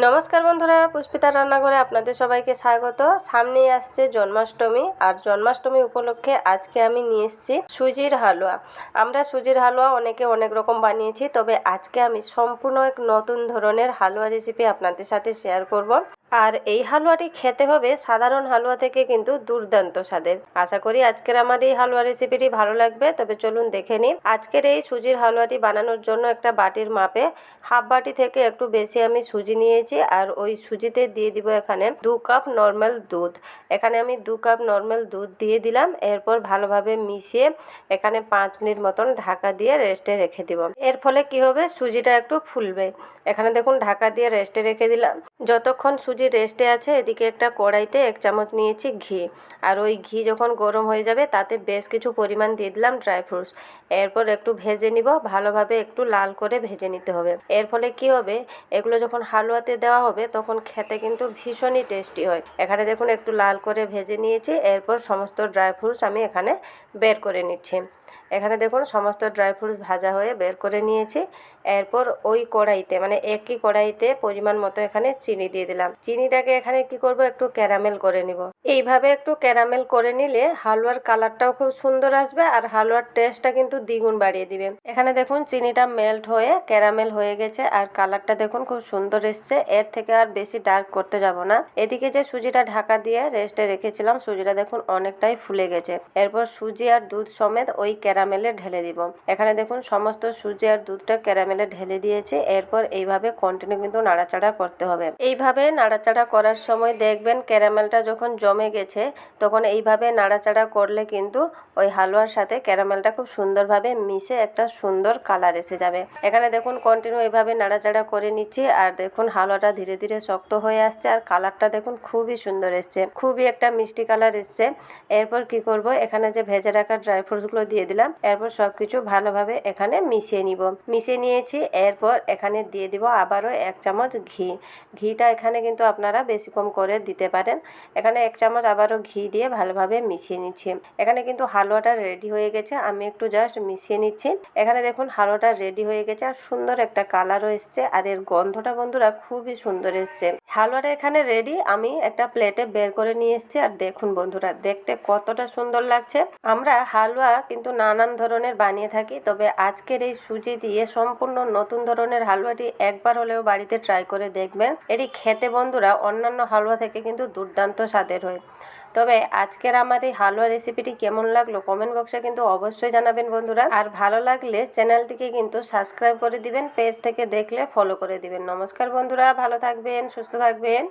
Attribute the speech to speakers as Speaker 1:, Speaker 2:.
Speaker 1: নমস্কার বন্ধুরা, পুষ্পিতার রান্নাঘরে আপনাদের সবাইকে স্বাগত। সামনেই আসছে জন্মাষ্টমী, আর জন্মাষ্টমী উপলক্ষে আজকে আমি নিয়ে এসেছি সুজির হালুয়া। আমরা সুজির হালুয়া অনেকে অনেক রকম বানিয়েছি, তবে আজকে আমি সম্পূর্ণ এক নতুন ধরনের হালুয়া রেসিপি আপনাদের সাথে শেয়ার করব। আর এই হালুয়াটি খেতে হবে সাধারণ হালুয়া থেকে কিন্তু দুর্দান্ত স্বাদের। আশা করি আজকের আমার এই হালুয়া রেসিপিটি ভালো লাগবে। তবে চলুন দেখে নিই। আজকের এই সুজির হালুয়াটি বানানোর জন্য একটা বাটির মাপে হাফ বাটি থেকে একটু বেশি আমি সুজি নিয়েছি, আর ওই সুজিতে দিয়ে দিব এখানে 2 কাপ নর্মাল দুধ। এখানে আমি 2 কাপ নর্মাল দুধ দিয়ে দিলাম। এরপর ভালোভাবে মিশিয়ে এখানে 5 মিনিট মতন ঢাকা দিয়ে রেস্টে রেখে দিব। এর ফলে কি হবে, সুজিটা একটু ফুলবে। এখানে দেখুন ঢাকা দিয়ে রেস্টে রেখে দিলাম। যতক্ষণ সুজি রেস্টে আছে, এদিকে একটা কড়াইতে 1 চামচ নিয়েছি ঘি। আর ওই ঘি যখন গরম হয়ে যাবে, তাতে বেশ কিছু পরিমাণ দিয়ে দিলাম ড্রাই ফ্রুটস। এরপর একটু ভেজে নিব, ভালোভাবে একটু লাল করে ভেজে নিতে হবে। এর ফলে কি হবে, এগুলো যখন হালুয়াতে দেওয়া হবে তখন খেতে কিন্তু ভীষণই টেস্টি হয়। এখানে দেখুন একটু লাল করে ভেজে নিয়েছি। এরপর সমস্ত ড্রাই ফ্রুটস আমি এখানে বের করে নিচ্ছি। এখানে দেখুন সমস্ত ড্রাই ফ্রুটস ভাজা হয়ে বের করে নিয়েছি। এরপর ওই কড়াইতে, মানে একই কড়াইতে পরিমাণ মতো এখানে চিনি দিয়ে দিলাম। চিনিটাকে এখানে কি করব, একটু ক্যারামেল করে নিব। এইভাবে একটু ক্যারামেল করে নিলে হালুয়ার কালারটাও খুব সুন্দর আসবে, আর হালুয়ার টেস্টটা কিন্তু দ্বিগুণ বাড়িয়ে দিবে। এখানে দেখুন চিনিটা মেল্ট হয়ে ক্যারামেল হয়ে গেছে, আর কালারটা দেখুন খুব সুন্দর এসছে। এর থেকে আর বেশি ডার্ক করতে যাব না। এদিকে যে সুজিটা ঢাকা দিয়ে রেস্টে রেখেছিলাম, সুজিটা দেখুন অনেকটাই ফুলে গেছে। এরপর সুজি আর দুধ সমেত ওই ক্যারামেলে ঢেলে দিব। এখানে দেখুন সমস্ত সুজি আর দুধটা ক্যারামেলে ঢেলে দিয়েছে। এরপর এইভাবে কন্টিনিউ কিন্তু নাড়াচাড়া করতে হবে। এইভাবে নাড়াচাড়া করার সময় দেখবেন ক্যারামেলটা যখন জমে গেছে, তখন এইভাবে নাড়াচাড়া করলে কিন্তু ওই হালুয়ার সাথে ক্যারামেলটা খুব সুন্দরভাবে মিশে একটা সুন্দর কালার এসে যাবে। এখানে দেখুন কন্টিনিউ এইভাবে নাড়াচাড়া করে নিচ্ছি, আর দেখুন হালুয়াটা ধীরে ধীরে শক্ত হয়ে আসছে, আর কালারটা দেখুন খুবই সুন্দর এসছে, খুবই একটা মিষ্টি কালার এসছে। এরপর কি করব, এখানে যে ভেজে রাখা ড্রাই ফ্রুটসগুলো দিয়ে দিলাম। এরপর সবকিছু ভালোভাবে এখানে মিশিয়ে নিব। মিশিয়ে নিয়েছি। এরপর এখানে দিয়ে দিব আবারও 1 চামচ ঘি। ঘিটা এখানে কিন্তু আপনারা বেশি কম করে দিতে পারেন। এখানে 1 চামচ আবারও ঘি দিয়ে ভালোভাবে মিশিয়ে নিচ্ছি। এখানে কিন্তু হালুয়াটা রেডি হয়ে গেছে, আমি একটু জাস্ট মিশিয়ে নিচ্ছি। এখানে দেখুন হালুয়াটা রেডি হয়ে গেছে, আর সুন্দর একটা কালারও এসছে, আর এর গন্ধটা বন্ধুরা খুবই সুন্দর এসছে। হালুয়াটা এখানে রেডি, আমি একটা প্লেটে বের করে নিয়ে এসেছি। আর দেখুন বন্ধুরা, দেখতে কতটা সুন্দর লাগছে। আমরা হালুয়া কিন্তু নানান ধরনের বানিয়ে থাকি, তবে আজকের এই সুজি দিয়ে সম্পূর্ণ নতুন ধরনের হালুয়াটি একবার হলেও বাড়িতে ট্রাই করে দেখবেন। এটি খেতে বন্ধুরা অন্যান্য হালুয়া থেকে কিন্তু দুর্দান্ত স্বাদের হয়। তবে আজকের আমার এই হালুয়া রেসিপিটি কেমন লাগলো কমেন্ট বক্সে কিন্তু অবশ্যই জানাবেন বন্ধুরা। আর ভালো লাগলে চ্যানেলটিকে কিন্তু সাবস্ক্রাইব করে দিবেন, পেজ থেকে দেখলে ফলো করে দিবেন। নমস্কার বন্ধুরা, ভালো থাকবেন, সুস্থ থাকবেন।